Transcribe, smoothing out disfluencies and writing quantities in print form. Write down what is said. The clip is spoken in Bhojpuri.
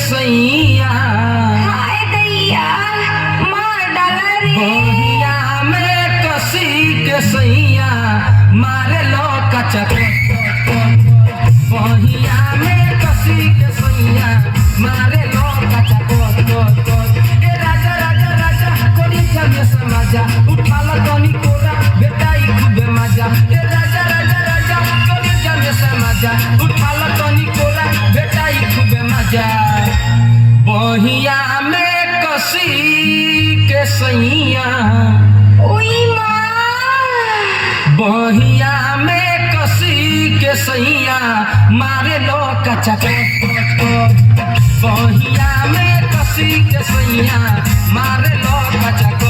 सैया हाय दैया मार डाला रे बहिया में कसी के सैया मारे लो कचक बहिया में कसी के सैया मारे लो कचक ए राजा राजा राजा कोरी चले समाजा उठा लो तनी कोरा बेटाई खूबे मजा ए राजा राजा राजा कोरी चले समाजा उठा लो तनी कोरा बेटाई खूबे मजा बहिया में कसी के सैया ओई माँ बहिया में कसी के सैया मारे लो कचक बहिया में कसी के सैया मारे लो कचक